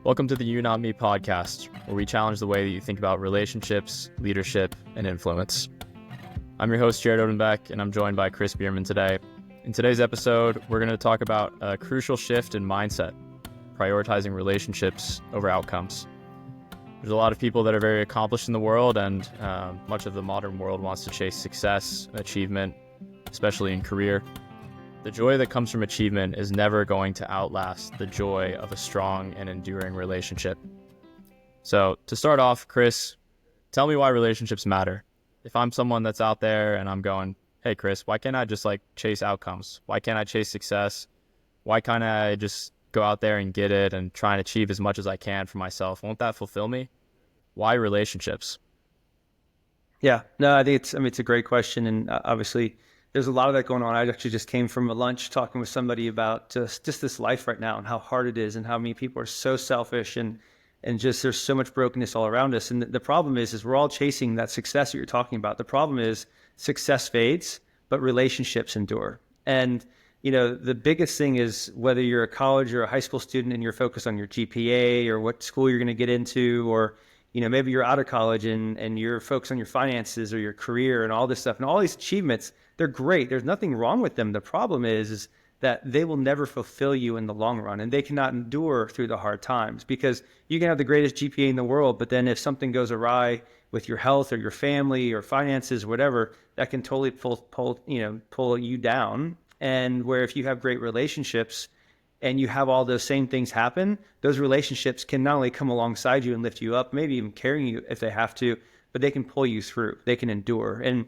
Welcome to the You Not Me podcast, where we challenge the way that you think about relationships, leadership, and influence. I'm your host, Jared Odenbeck, and I'm joined by Chris Behrmann today. In today's episode, we're going to talk about a crucial shift in mindset, prioritizing relationships over outcomes. There's a lot of people that are very accomplished in the world, and much of the modern world wants to chase success, achievement, especially in career. The joy that comes from achievement is never going to outlast the joy of a strong and enduring relationship. So to start off, Chris, tell me why relationships matter. If I'm someone that's out there and I'm going, hey, Chris, why can't I just chase outcomes? Why can't I chase success? Why can't I just go out there and get it and try and achieve as much as I can for myself? Won't that fulfill me? Why relationships? Yeah, no, I think it's a great question. And obviously there's a lot of that going on. I actually just came from a lunch talking with somebody about just this life right now and how hard it is and how many people are so selfish and just there's so much brokenness all around us. And the problem is we're all chasing that success that you're talking about. The problem is success fades, but relationships endure. And, the biggest thing is whether you're a college or a high school student and you're focused on your GPA or what school you're going to get into, or maybe you're out of college and you're focused on your finances or your career and all this stuff and all these achievements, they're great. There's nothing wrong with them. The problem is that they will never fulfill you in the long run, and they cannot endure through the hard times, because you can have the greatest GPA in the world, but then if something goes awry with your health or your family or finances, or whatever, that can totally pull you down. And where if you have great relationships and you have all those same things happen, those relationships can not only come alongside you and lift you up, maybe even carry you if they have to, but they can pull you through. They can endure. And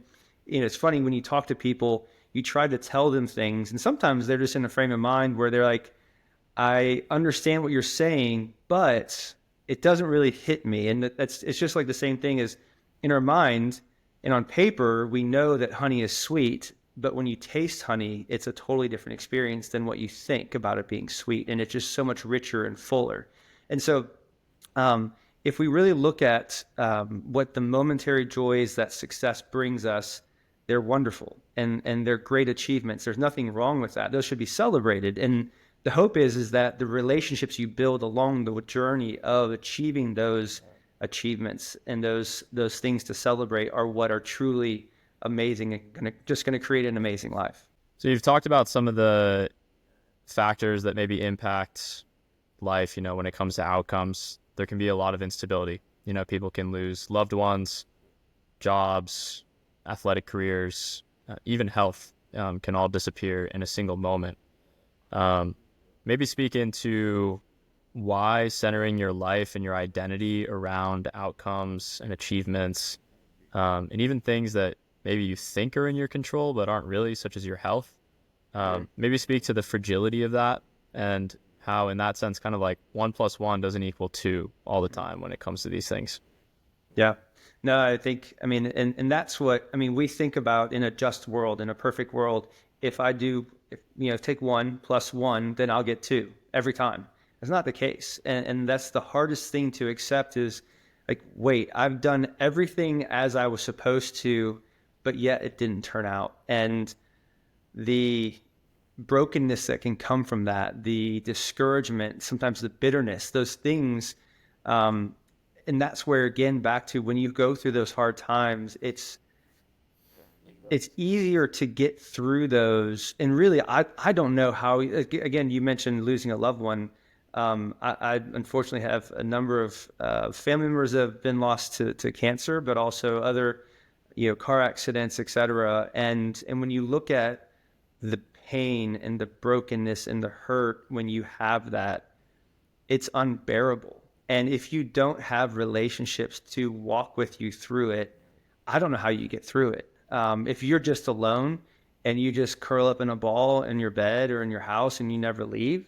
it's funny when you talk to people, you try to tell them things, and sometimes they're just in a frame of mind where they're like, I understand what you're saying, but it doesn't really hit me. And it's just like the same thing as in our mind and on paper, we know that honey is sweet, but when you taste honey, it's a totally different experience than what you think about it being sweet. And it's just so much richer and fuller. And so if we really look at what the momentary joys that success brings us, they're wonderful and they're great achievements. There's nothing wrong with that. Those should be celebrated. And the hope is that the relationships you build along the journey of achieving those achievements and those things to celebrate are what are truly amazing and just going to create an amazing life. So you've talked about some of the factors that maybe impact life, when it comes to outcomes. There can be a lot of instability. People can lose loved ones, jobs, athletic careers, even health can all disappear in a single moment. Maybe speak into why centering your life and your identity around outcomes and achievements, and even things that maybe you think are in your control but aren't really, such as your health. Maybe speak to the fragility of that and how, in that sense, kind of like 1 + 1 doesn't equal 2 all the time when it comes to these things. Yeah. No, I think, and that's what, we think about in a just world, in a perfect world. If take 1 + 1, then I'll get 2 every time. That's not the case. And that's the hardest thing to accept is like, wait, I've done everything as I was supposed to, but yet it didn't turn out. And the brokenness that can come from that, the discouragement, sometimes the bitterness, those things, and that's where, again, back to when you go through those hard times, it's easier to get through those. And really, I don't know how, again, you mentioned losing a loved one. I unfortunately have a number of family members that have been lost to cancer, but also other, car accidents, et cetera. And when you look at the pain and the brokenness and the hurt, when you have that, it's unbearable. And if you don't have relationships to walk with you through it, I don't know how you get through it. If you're just alone and you just curl up in a ball in your bed or in your house and you never leave,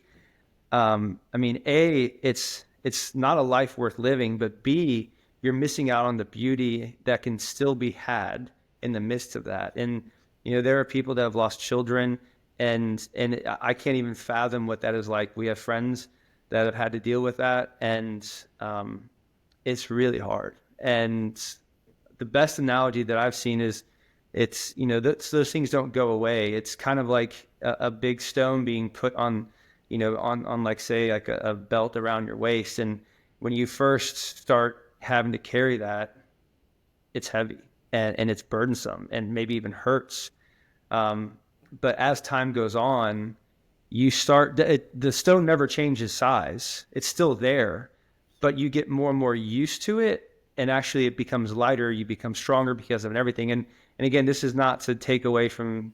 it's not a life worth living, but B, you're missing out on the beauty that can still be had in the midst of that. And, there are people that have lost children and I can't even fathom what that is like. We have friends that have had to deal with that, and it's really hard. And the best analogy that I've seen is those things don't go away. It's kind of like a big stone being put on on like, say, like a belt around your waist. And when you first start having to carry that, it's heavy and it's burdensome and maybe even hurts. But as time goes on, the stone never changes size. It's still there, but you get more and more used to it. And actually it becomes lighter. You become stronger because of everything. And again, this is not to take away from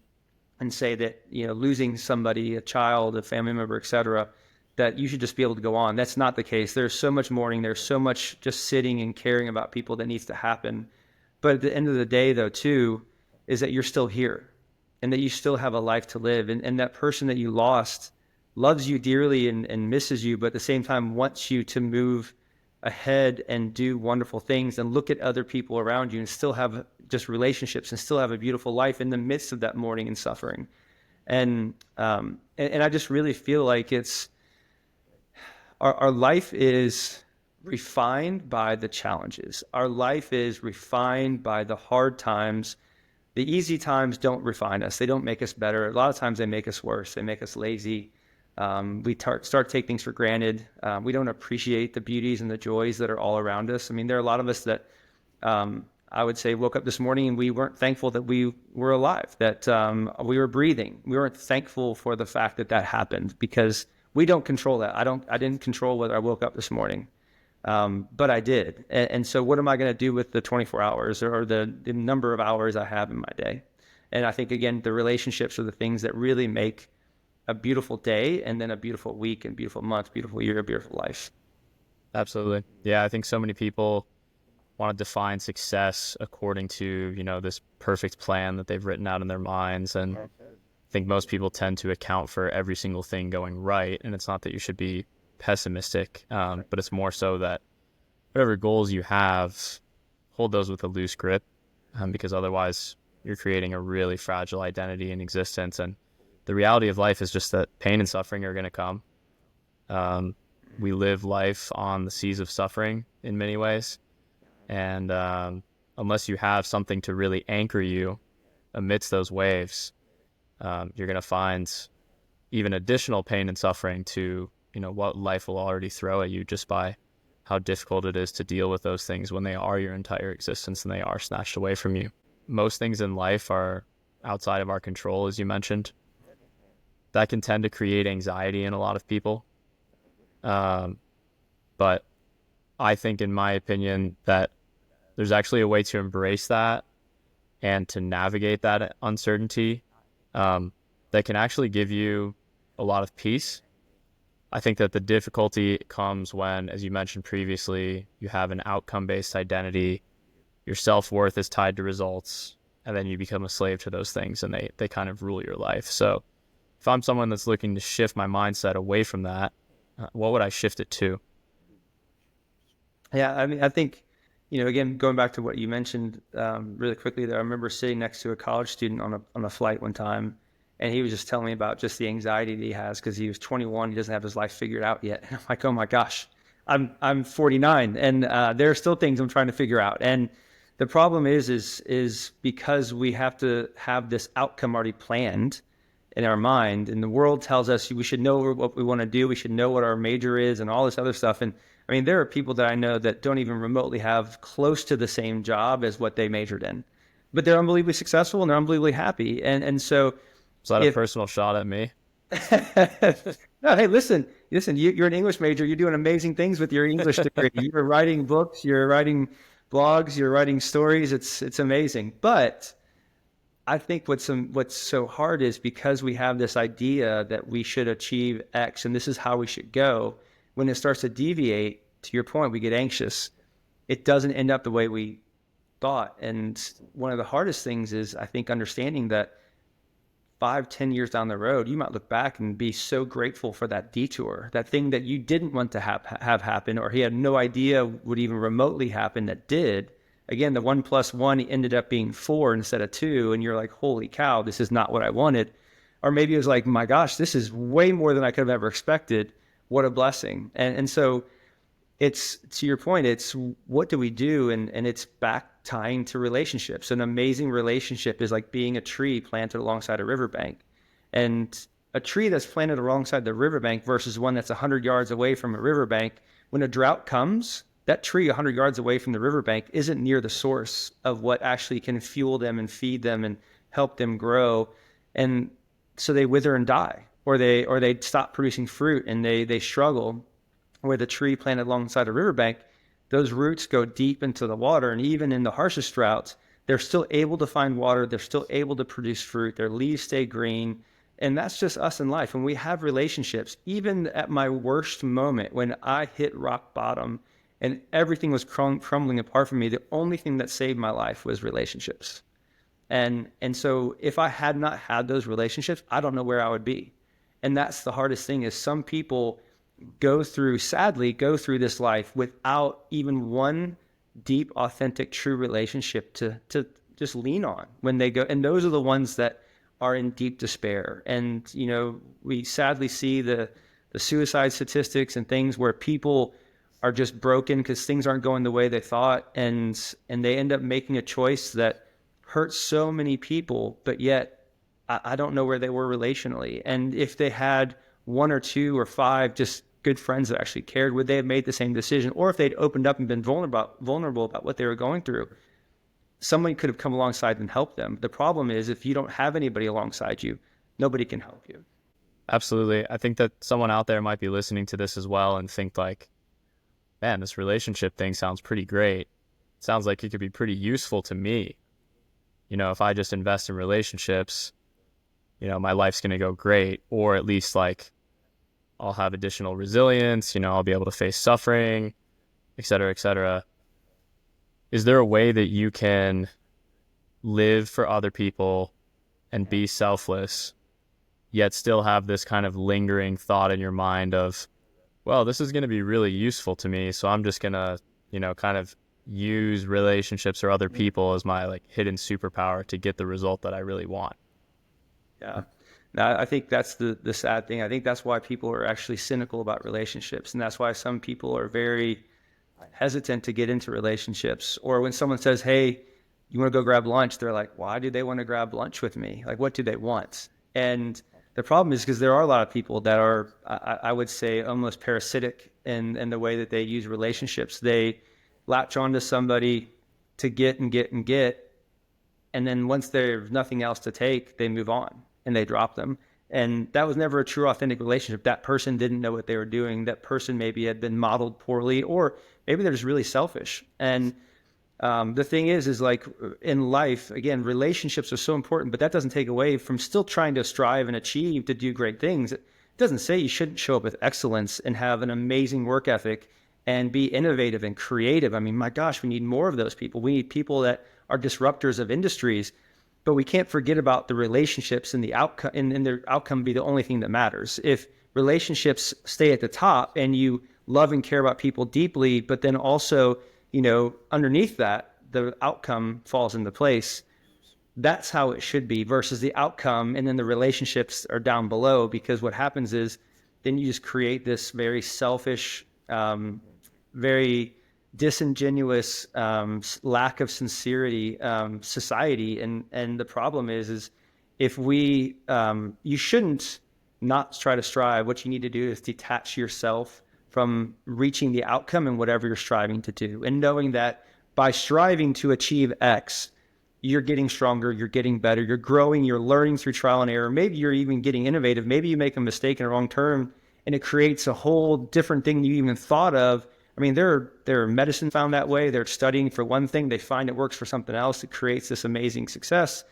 and say that, losing somebody, a child, a family member, et cetera, that you should just be able to go on. That's not the case. There's so much mourning. There's so much just sitting and caring about people that needs to happen. But at the end of the day, though, too, is that you're still here and that you still have a life to live. And that person that you lost loves you dearly and misses you, but at the same time wants you to move ahead and do wonderful things and look at other people around you and still have just relationships and still have a beautiful life in the midst of that mourning and suffering. And I just really feel like it's our life is refined by the challenges. Our life is refined by the hard times. The easy times don't refine us. They don't make us better. A lot of times they make us worse. They make us lazy. We start to take things for granted. We don't appreciate the beauties and the joys that are all around us. I mean, there are a lot of us that I would say woke up this morning and we weren't thankful that we were alive, that we were breathing. We weren't thankful for the fact that happened because we don't control that. I didn't control whether I woke up this morning, but I did. And so what am I going to do with the 24 hours or the number of hours I have in my day? And I think, again, the relationships are the things that really make a beautiful day and then a beautiful week and beautiful month, beautiful year, beautiful life. Absolutely. Yeah, I think so many people want to define success according to, this perfect plan that they've written out in their minds. And I think most people tend to account for every single thing going right. And it's not that you should be pessimistic, but it's more so that whatever goals you have, hold those with a loose grip, because otherwise you're creating a really fragile identity in existence. And the reality of life is just that pain and suffering are going to come. We live life on the seas of suffering in many ways. And unless you have something to really anchor you amidst those waves, you're going to find even additional pain and suffering to, what life will already throw at you just by how difficult it is to deal with those things when they are your entire existence and they are snatched away from you. Most things in life are outside of our control, as you mentioned. That can tend to create anxiety in a lot of people. But I think, in my opinion, that there's actually a way to embrace that and to navigate that uncertainty that can actually give you a lot of peace. I think that the difficulty comes when, as you mentioned previously, you have an outcome-based identity, your self-worth is tied to results, and then you become a slave to those things and they kind of rule your life. So if I'm someone that's looking to shift my mindset away from that, what would I shift it to? Yeah, I mean, I think, again, going back to what you mentioned really quickly there, I remember sitting next to a college student on a flight one time, and he was just telling me about just the anxiety that he has because he was 21, he doesn't have his life figured out yet. And I'm like, oh my gosh, I'm 49, and there are still things I'm trying to figure out. And the problem is because we have to have this outcome already planned in our mind, and the world tells us we should know what we want to do, we should know what our major is, and all this other stuff. And I mean, there are people that I know that don't even remotely have close to the same job as what they majored in, but they're unbelievably successful and they're unbelievably happy. And so, is that a personal shot at me? No, hey, listen, you're an English major. You're doing amazing things with your English degree. You're writing books, you're writing blogs, you're writing stories. It's amazing. But I think what's so hard is because we have this idea that we should achieve X and this is how we should go. When it starts to deviate, to your point, we get anxious. It doesn't end up the way we thought. And one of the hardest things is, I think, understanding that 5-10 years down the road, you might look back and be so grateful for that detour, that thing that you didn't want to have happen, or he had no idea would even remotely happen that did. Again, the 1 + 1 ended up being 4 instead of 2. And you're like, holy cow, this is not what I wanted. Or maybe it was like, my gosh, this is way more than I could have ever expected. What a blessing. And so it's, to your point, it's what do we do? And it's back tying to relationships. An amazing relationship is like being a tree planted alongside a riverbank. And a tree that's planted alongside the riverbank versus one that's 100 yards away from a riverbank, when a drought comes, that tree 100 yards away from the riverbank isn't near the source of what actually can fuel them and feed them and help them grow. And so they wither and die, or they stop producing fruit and they struggle. Where the tree planted alongside a riverbank, those roots go deep into the water, and even in the harshest droughts, they're still able to find water, they're still able to produce fruit, their leaves stay green. And that's just us in life. When we have relationships, even at my worst moment, when I hit rock bottom and everything was crumbling apart from me, the only thing that saved my life was relationships. And so if I had not had those relationships, I don't know where I would be. And that's the hardest thing, is some people sadly go through this life without even one deep, authentic, true relationship to just lean on when they go. And those are the ones that are in deep despair. And, we sadly see the suicide statistics and things where people are just broken because things aren't going the way they thought. And they end up making a choice that hurts so many people, but yet I don't know where they were relationally. And if they had one or two or five just good friends that actually cared, would they have made the same decision? Or if they'd opened up and been vulnerable about what they were going through, somebody could have come alongside and helped them. The problem is, if you don't have anybody alongside you, nobody can help you. Absolutely. I think that someone out there might be listening to this as well and think like, man, this relationship thing sounds pretty great. It sounds like it could be pretty useful to me. If I just invest in relationships, my life's going to go great, or at least like I'll have additional resilience, I'll be able to face suffering, et cetera, et cetera. Is there a way that you can live for other people and be selfless, yet still have this kind of lingering thought in your mind of, well, this is going to be really useful to me, so I'm just going to, kind of use relationships or other people as my like hidden superpower to get the result that I really want? Yeah. Now, I think that's the sad thing. I think that's why people are actually cynical about relationships. And that's why some people are very hesitant to get into relationships. Or when someone says, hey, you want to go grab lunch? They're like, why do they want to grab lunch with me? Like, what do they want? And the problem is because there are a lot of people that are, I would say, almost parasitic in the way that they use relationships. They latch onto somebody to get and get and get. And then once there's nothing else to take, they move on and they drop them. And that was never a true, authentic relationship. That person didn't know what they were doing. That person maybe had been modeled poorly, or maybe they're just really selfish. And the thing is like in life, again, relationships are so important, but that doesn't take away from still trying to strive and achieve to do great things. It doesn't say you shouldn't show up with excellence and have an amazing work ethic and be innovative and creative. I mean, my gosh, we need more of those people. We need people that are disruptors of industries, but we can't forget about the relationships and the outcome, and their outcome be the only thing that matters. If relationships stay at the top and you love and care about people deeply, but then also, underneath that, the outcome falls into place. That's how it should be, versus the outcome and then the relationships are down below, because what happens is then you just create this very selfish, very disingenuous, lack of sincerity society. And the problem is if we, you shouldn't not try to strive. What you need to do is detach yourself from reaching the outcome and whatever you're striving to do, and knowing that by striving to achieve X, you're getting stronger, you're getting better, you're growing, you're learning through trial and error. Maybe you're even getting innovative. Maybe you make a mistake in a wrong turn and it creates a whole different thing you even thought of. I mean, there are medicine found that way. They're studying for one thing, they find it works for something else. It creates this amazing success.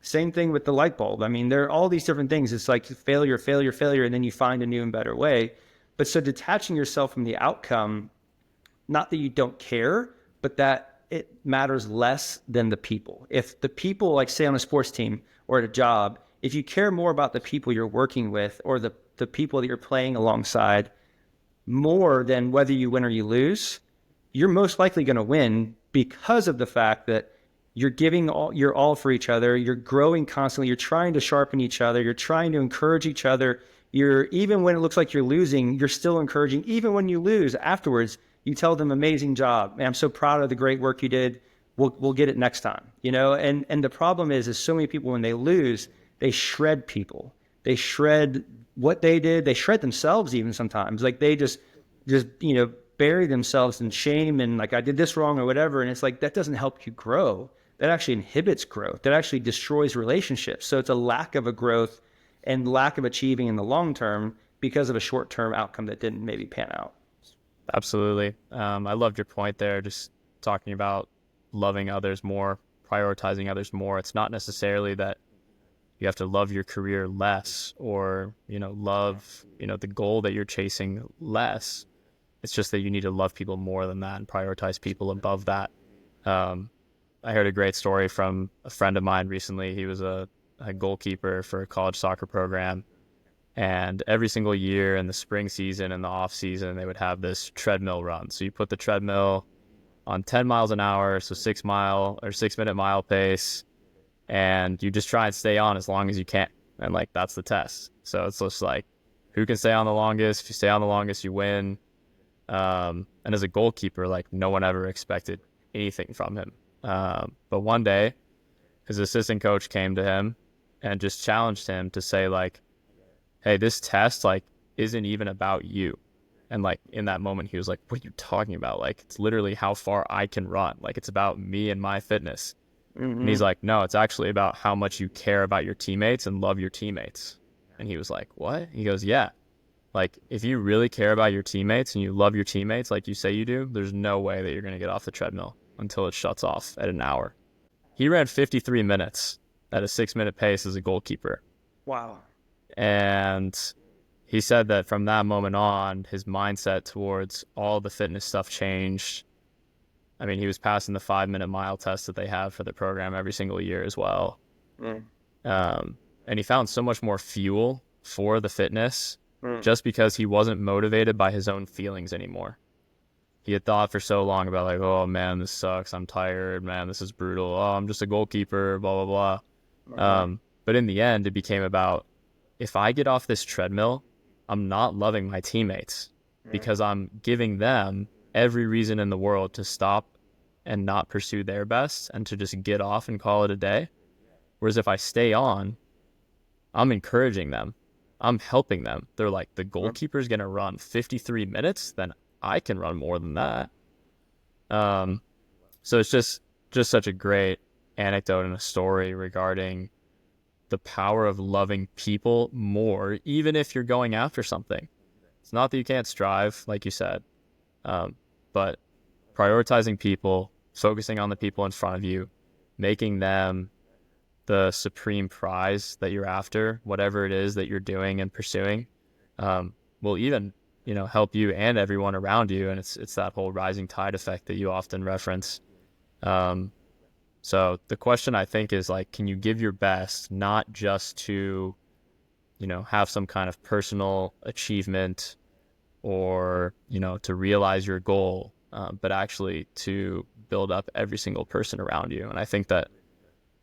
Same thing with the light bulb. I mean, there are all these different things. It's like failure, failure, failure, and then you find a new and better way. But so detaching yourself from the outcome, not that you don't care, but that it matters less than the people. If the people, like say on a sports team or at a job, if you care more about the people you're working with or the people that you're playing alongside more than whether you win or you lose, you're most likely going to win, because of the fact that you're giving your all for each other. You're growing constantly. You're trying to sharpen each other. You're trying to encourage each other. Even when it looks like you're losing, you're still encouraging. Even when you lose afterwards, you tell them, amazing job. Man, I'm so proud of the great work you did. We'll get it next time, And the problem is so many people, when they lose, they shred people. they shred what they did. They shred themselves even sometimes. Like they just bury themselves in shame and like, I did this wrong or whatever. And it's like, that doesn't help you grow. That actually inhibits growth. That actually destroys relationships. So it's a lack of a growth and lack of achieving in the long term because of a short-term outcome that didn't maybe pan out. Absolutely. I loved your point there, just talking about loving others more, prioritizing others more. It's not necessarily that you have to love your career less or, love, the goal that you're chasing less. It's just that you need to love people more than that and prioritize people above that. I heard a great story from a friend of mine recently. He was a goalkeeper for a college soccer program. And every single year in the spring season and the off season, they would have this treadmill run. So you put the treadmill on 10 miles an hour, so 6-minute mile pace, and you just try and stay on as long as you can. And like, that's the test. So it's just like, who can stay on the longest? If you stay on the longest, you win. And as a goalkeeper, like, no one ever expected anything from him. But one day, his assistant coach came to him and just challenged him to say, like, hey, this test, like, isn't even about you. And like, in that moment, he was like, what are you talking about? Like, it's literally how far I can run. Like, it's about me and my fitness. Mm-hmm. And he's like, no, it's actually about how much you care about your teammates and love your teammates. And he was like, what? He goes, yeah. Like, if you really care about your teammates and you love your teammates like you say you do, there's no way that you're going to get off the treadmill until it shuts off at an hour. He ran 53 minutes at a 6-minute pace as a goalkeeper. Wow. And he said that from that moment on, his mindset towards all the fitness stuff changed. I mean, he was passing the 5-minute mile test that they have for the program every single year as well. And he found so much more fuel for the fitness just because he wasn't motivated by his own feelings anymore. He had thought for so long about like, oh man, this sucks. I'm tired, man. This is brutal. Oh, I'm just a goalkeeper, blah, blah, blah. But in the end, it became about, if I get off this treadmill, I'm not loving my teammates because I'm giving them every reason in the world to stop and not pursue their best and to just get off and call it a day. Whereas if I stay on, I'm encouraging them. I'm helping them. They're like, the goalkeeper's going to run 53 minutes, then I can run more than that. So it's just such a great anecdote and a story regarding the power of loving people more, even if you're going after something. It's not that you can't strive, like you said, but prioritizing people, focusing on the people in front of you, making them the supreme prize that you're after, whatever it is that you're doing and pursuing, will even, help you and everyone around you. And it's that whole rising tide effect that you often reference. So the question, I think, is like, can you give your best, not just to, have some kind of personal achievement or, to realize your goal, but actually to build up every single person around you. And I think that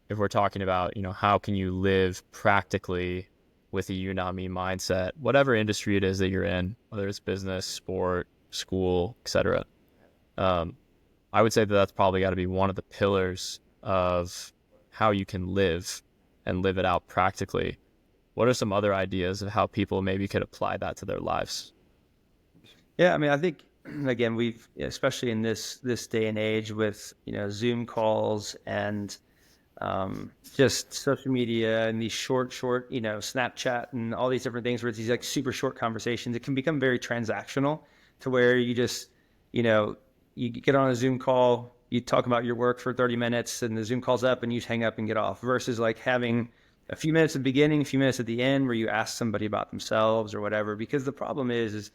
if we're talking about, how can you live practically with a you, not me mindset, whatever industry it is that you're in, whether it's business, sport, school, etc., I would say that that's probably got to be one of the pillars of how you can live and live it out practically. What are some other ideas of how people maybe could apply that to their lives? Yeah, I mean, I think, again, we've, especially in this day and age with, Zoom calls and just social media and these short, Snapchat and all these different things where it's these like super short conversations, it can become very transactional to where you just, you get on a Zoom call, you talk about your work for 30 minutes and the Zoom call's up and you hang up and get off, versus like having a few minutes at the beginning, a few minutes at the end where you ask somebody about themselves or whatever. Because the problem is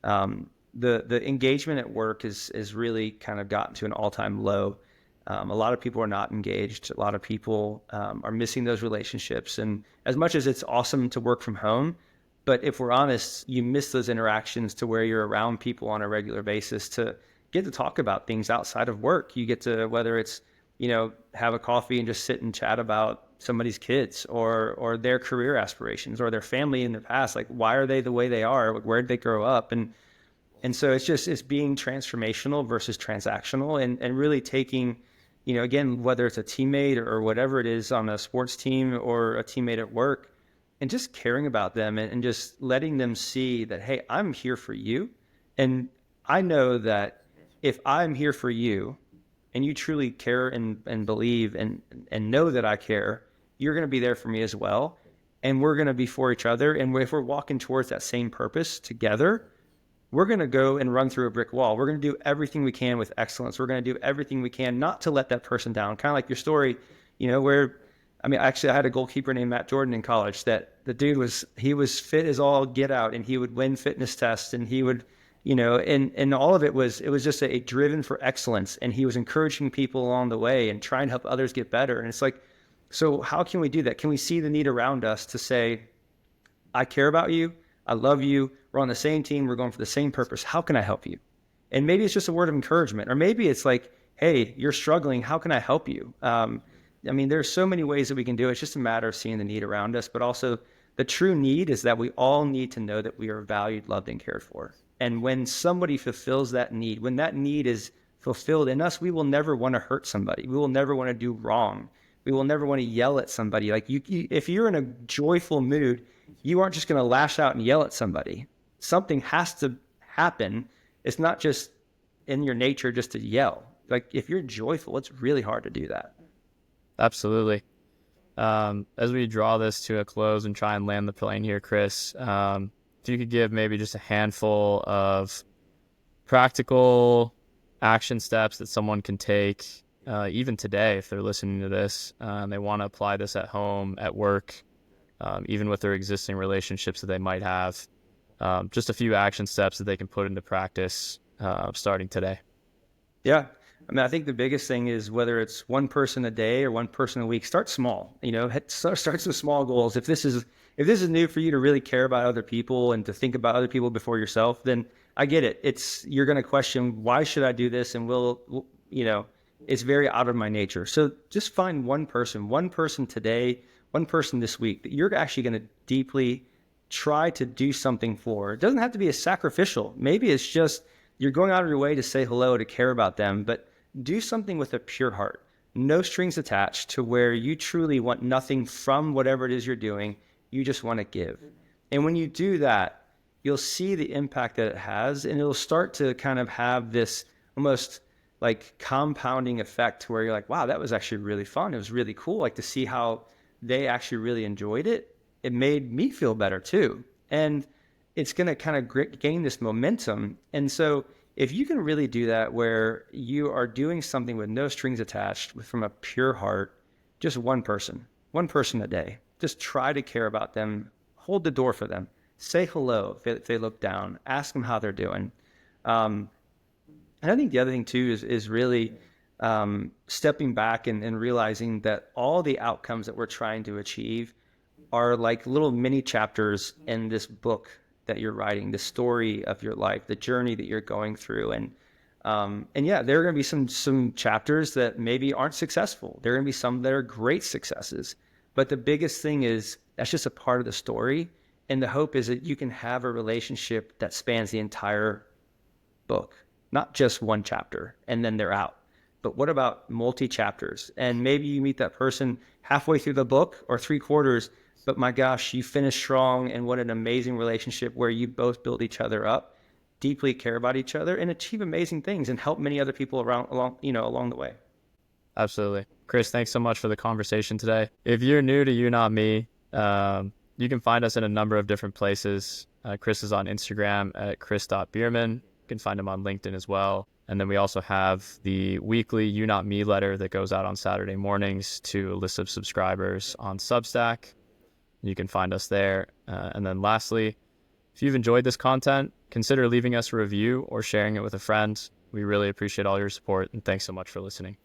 the engagement at work is really kind of gotten to an all-time low. A lot of people are not engaged. A lot of people are missing those relationships. And as much as it's awesome to work from home, but if we're honest, you miss those interactions to where you're around people on a regular basis to get to talk about things outside of work. You get to, whether it's, have a coffee and just sit and chat about somebody's kids or their career aspirations or their family in the past. Like, why are they the way they are? Where did they grow up? And so it's being transformational versus transactional and really taking, again, whether it's a teammate or whatever it is on a sports team or a teammate at work, and just caring about them and just letting them see that, hey, I'm here for you. And I know that if I'm here for you and you truly care and believe and know that I care, you're going to be there for me as well. And we're going to be for each other. And if we're walking towards that same purpose together, we're going to go and run through a brick wall. We're going to do everything we can with excellence. We're going to do everything we can not to let that person down. Kind of like your story, where, I mean, actually I had a goalkeeper named Matt Jordan in college that the dude he was fit as all get out, and he would win fitness tests, and he would, and all of it was just a driven for excellence. And he was encouraging people along the way and trying to help others get better. And it's like, so how can we do that? Can we see the need around us to say, I care about you, I love you, we're on the same team, we're going for the same purpose. How can I help you? And maybe it's just a word of encouragement, or maybe it's like, hey, you're struggling, how can I help you? I mean, there's so many ways that we can do it. It's just a matter of seeing the need around us, but also the true need is that we all need to know that we are valued, loved, and cared for. And when somebody fulfills that need, when that need is fulfilled in us, we will never want to hurt somebody. We will never want to do wrong. We will never want to yell at somebody. Like if you're in a joyful mood, you aren't just going to lash out and yell at somebody. Something has to happen. It's not just in your nature just to yell. Like if you're joyful, it's really hard to do that. Absolutely. As we draw this to a close and try and land the plane here, Chris, if you could give maybe just a handful of practical action steps that someone can take, even today, if they're listening to this, and they want to apply this at home, at work, even with their existing relationships that they might have, just a few action steps that they can put into practice starting today. Yeah. I mean, I think the biggest thing is whether it's one person a day or one person a week, start small, start with small goals. If this is new for you to really care about other people and to think about other people before yourself, then I get it. You're going to question, why should I do this? And it's very out of my nature. So just find one person today, one person this week that you're actually going to deeply try to do something for. It doesn't have to be a sacrificial. Maybe it's just you're going out of your way to say hello, to care about them, but do something with a pure heart, no strings attached, to where you truly want nothing from whatever it is you're doing. You just want to give. And when you do that, you'll see the impact that it has, and it'll start to kind of have this almost like compounding effect where you're like, wow, that was actually really fun. It was really cool. Like to see how they actually really enjoyed it. It made me feel better too. And it's going to kind of gain this momentum. And so if you can really do that, where you are doing something with no strings attached, from a pure heart, just one person a day, just try to care about them, hold the door for them, say hello if they look down, ask them how they're doing. And I think the other thing too is really stepping back and realizing that all the outcomes that we're trying to achieve are like little mini chapters in this book that you're writing, the story of your life, the journey that you're going through. And yeah, there are going to be some chapters that maybe aren't successful. There are going to be some that are great successes. But the biggest thing is that's just a part of the story. And the hope is that you can have a relationship that spans the entire book, not just one chapter and then they're out. But what about multi-chapters? And maybe you meet that person halfway through the book or 3/4, but my gosh, you finish strong, and what an amazing relationship where you both build each other up, deeply care about each other, and achieve amazing things and help many other people along the way. Absolutely. Chris, thanks so much for the conversation today. If you're new to You Not Me, you can find us in a number of different places. Chris is on Instagram at chris.behrmann. You can find him on LinkedIn as well. And then we also have the weekly You Not Me letter that goes out on Saturday mornings to a list of subscribers on Substack. You can find us there. And then lastly, if you've enjoyed this content, consider leaving us a review or sharing it with a friend. We really appreciate all your support, and thanks so much for listening.